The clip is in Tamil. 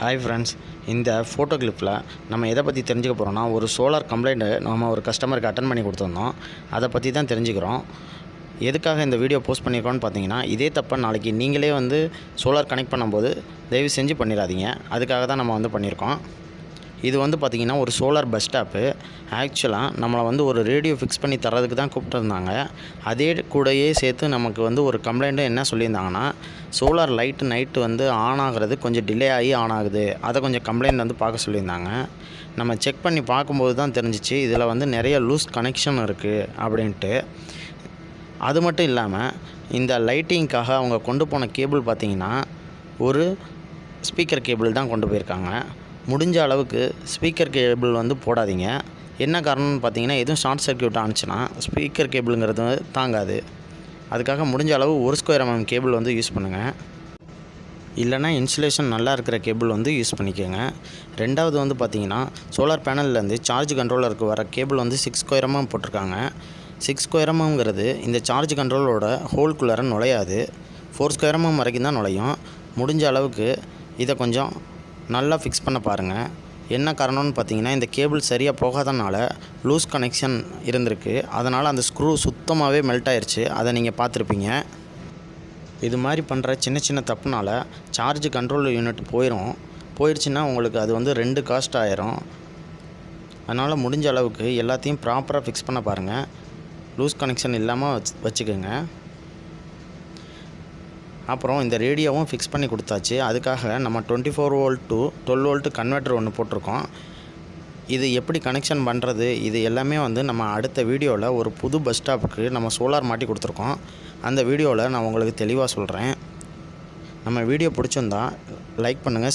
ஹாய் ஃப்ரெண்ட்ஸ், இந்த ஃபோட்டோ கிளிப்பில் நம்ம எதை பற்றி தெரிஞ்சுக்க போகிறோம்னா, ஒரு சோலார் கம்ப்ளைண்ட்டு நம்ம ஒரு கஸ்டமருக்கு அட்டன் பண்ணி கொடுத்துருந்தோம். அதை பற்றி தான் தெரிஞ்சுக்கிறோம். எதுக்காக இந்த வீடியோ போஸ்ட் பண்ணியிருக்கோன்னு பார்த்தீங்கன்னா, இதே தப்பை நாளைக்கு நீங்களே சோலார் கனெக்ட் பண்ணும்போது தயவு செஞ்சு பண்ணிடாதீங்க. அதுக்காக தான் நம்ம பண்ணியிருக்கோம். இது பார்த்திங்கன்னா ஒரு சோலார் பஸ் ஸ்டாப்பு. ஆக்சுவலாக நம்மளை ஒரு ரேடியோ ஃபிக்ஸ் பண்ணி தரதுக்கு தான் கூப்பிட்டுருந்தாங்க. அதே கூடயே சேர்த்து நமக்கு ஒரு கம்ப்ளைண்ட்டும் என்ன சொல்லியிருந்தாங்கன்னா, சோலார் லைட்டு நைட்டு ஆன் ஆகிறது கொஞ்சம் டிலே ஆகி ஆன் ஆகுது, அதை கொஞ்சம் கம்ப்ளைண்ட் பார்க்க சொல்லியிருந்தாங்க. நம்ம செக் பண்ணி பார்க்கும்போது தான் தெரிஞ்சிச்சு இதில் நிறைய லூஸ் கனெக்ஷன் இருக்குது அப்படின்ட்டு. அது மட்டும் இல்லாமல் இந்த லைட்டிங்காக அவங்க கொண்டு போன கேபிள் பார்த்திங்கன்னா ஒரு ஸ்பீக்கர் கேபிள் தான் கொண்டு போயிருக்காங்க. முடிஞ்ச அளவுக்கு ஸ்பீக்கர் கேபிள் போடாதீங்க. என்ன காரணம்னு பார்த்தீங்கன்னா, எதுவும் ஷார்ட் சர்க்யூட் ஆனிச்சுன்னா ஸ்பீக்கர் கேபிளுங்கிறது தாங்காது. அதுக்காக முடிஞ்ச அளவு 1 ஸ்கொயர் mm கேபிள் யூஸ் பண்ணுங்கள். இல்லைனா இன்சுலேஷன் நல்லா இருக்கிற கேபிள் யூஸ் பண்ணிக்கோங்க. ரெண்டாவது பார்த்தீங்கன்னா, சோலார் பேனல்லேருந்து சார்ஜ் கண்ட்ரோலருக்கு வர கேபிள் 6 ஸ்கொயர் mm போட்டிருக்காங்க. 6 ஸ்கொயர் mmங்கிறது இந்த சார்ஜ் கண்ட்ரோலோட ஹோல்குள்ளார நுழையாது. 4 ஸ்கொயர் mm வரைக்கும் தான் நுழையும். முடிஞ்ச அளவுக்கு இதை கொஞ்சம் நல்லா ஃபிக்ஸ் பண்ண பாருங்கள். என்ன காரணம்னு பார்த்தீங்கன்னா, இந்த கேபிள் சரியாக போகாதனால லூஸ் கனெக்ஷன் இருந்திருக்கு. அதனால் அந்த ஸ்க்ரூ சுத்தமாகவே மெல்ட் ஆயிடுச்சு. அதை நீங்கள் பார்த்துருப்பீங்க. இது மாதிரி பண்ணுற சின்ன சின்ன தப்புனால சார்ஜ் கண்ட்ரோல் யூனிட் போயிடுச்சுன்னா உங்களுக்கு அது 2 காஸ்ட் ஆயிரும். அதனால் முடிஞ்ச அளவுக்கு எல்லாத்தையும் ப்ராப்பராக ஃபிக்ஸ் பண்ண பாருங்கள். லூஸ் கனெக்ஷன் இல்லாமல் வச்சுக்கோங்க. அப்புறம் இந்த ரேடியோவும் ஃபிக்ஸ் பண்ணி கொடுத்தாச்சு. அதுக்காக நம்ம 24 வோல்ட் டு 12 வோல்ட் கன்வெர்ட்டர் ஒன்று போட்டிருக்கோம். இது எப்படி கனெக்ஷன் பண்ணுறது, இது எல்லாமே நம்ம அடுத்த வீடியோவில் ஒரு புது பஸ் ஸ்டாப்புக்கு நம்ம சோலார் மாட்டி கொடுத்துருக்கோம். அந்த வீடியோவில் நான் உங்களுக்கு தெளிவாக சொல்கிறேன். நம்ம வீடியோ பிடிச்சிருந்தா லைக் பண்ணுங்கள்.